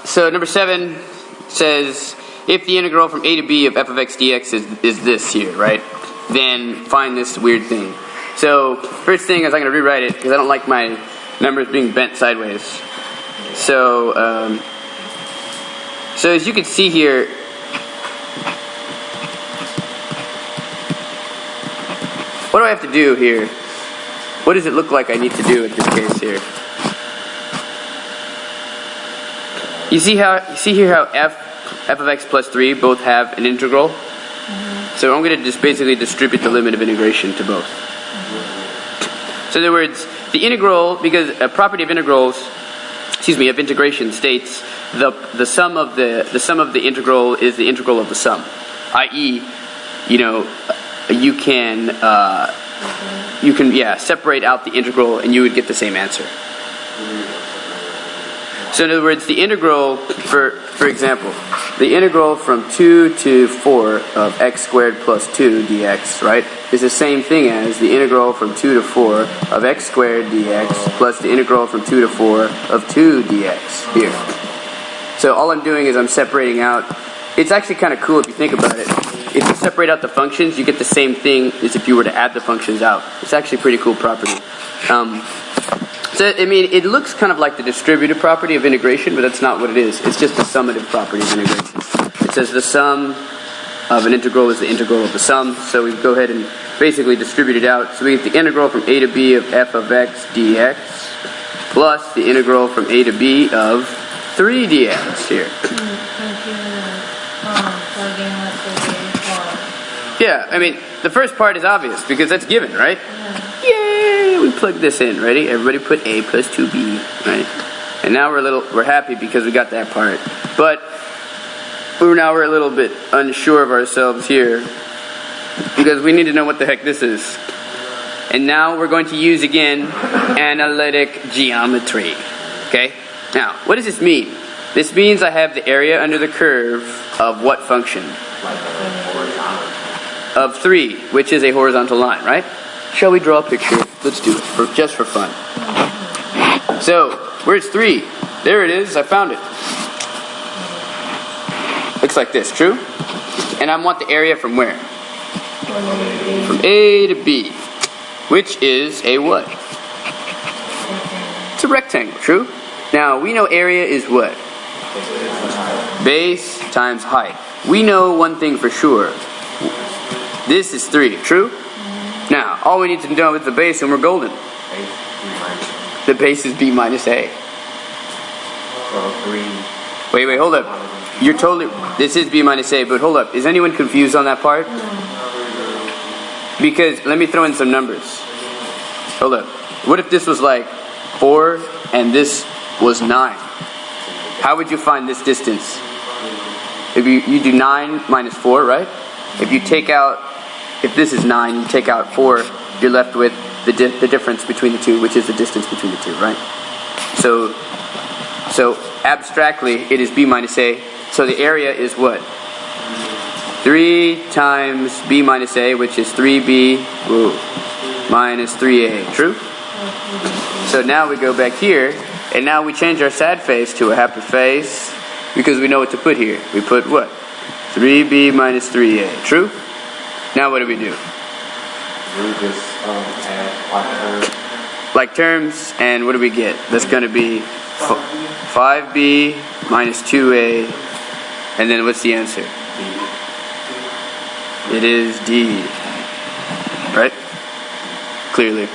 So number 7 says, if the integral from a to b of f of x dx is this here, right, then find this weird thing. So first thing is I'm going to rewrite it because I don't like my numbers being bent sideways. So as you can see here, what do I have to do here? What does it look like I need to do in this case here? You see here how f of x plus 3 both have an integral? So I'm going to just basically distribute the limit of integration to both. So in other words, the integral, because a property of integrals, of integration states the sum of the integral is the integral of the sum, i.e., you can separate out the integral and you would get the same answer. So in other words, the integral, for example, the integral from 2 to 4 of x squared plus 2 dx, right, is the same thing as the integral from 2 to 4 of x squared dx plus the integral from 2 to 4 of 2 dx here. So all I'm doing is I'm separating out. It's actually kind of cool if you think about it. If you separate out the functions, you get the same thing as if you were to add the functions out. It's actually a pretty cool property. So, it looks kind of like the distributive property of integration, but that's not what it is. It's just the summative property of integration. It says the sum of an integral is the integral of the sum, so we go ahead and basically distribute it out. So we get the integral from a to b of f of x dx plus the integral from a to b of 3 dx here. Yeah, the first part is obvious because that's given, right? Yay! We plug this in. Ready? Everybody put a plus 2b, right? And now we're happy because we got that part. But we're a little bit unsure of ourselves here because we need to know what the heck this is. And now we're going to use again analytic geometry. Okay? Now, what does this mean? This means I have the area under the curve of what function? Of 3, which is a horizontal line, right? Shall we draw a picture? Let's do it, just for fun. So, where's 3? There it is, I found it. Looks like this, true? And I want the area from where? From A to B, which is a what? It's a rectangle, true? Now, we know area is what? Base times height. We know one thing for sure. This is 3, true? Now, all we need to know is the base and we're golden. The base is b minus a. Wait, hold up. This is b minus a, but hold up. Is anyone confused on that part? Because, let me throw in some numbers. Hold up. What if this was like 4 and this was 9? How would you find this distance? If you do 9 minus 4, right? If this is 9, you take out 4, you're left with the difference between the two, which is the distance between the two, right? So abstractly, it is b minus a. So the area is what? 3 times b minus a, which is 3b minus 3a, true? So now we go back here, and now we change our sad face to a happy face, because we know what to put here. We put what? 3b minus 3a, true? Now what do? We just add like terms, and what do we get? That's going to be 5b minus 2a, and then what's the answer? It is D, right? Clearly.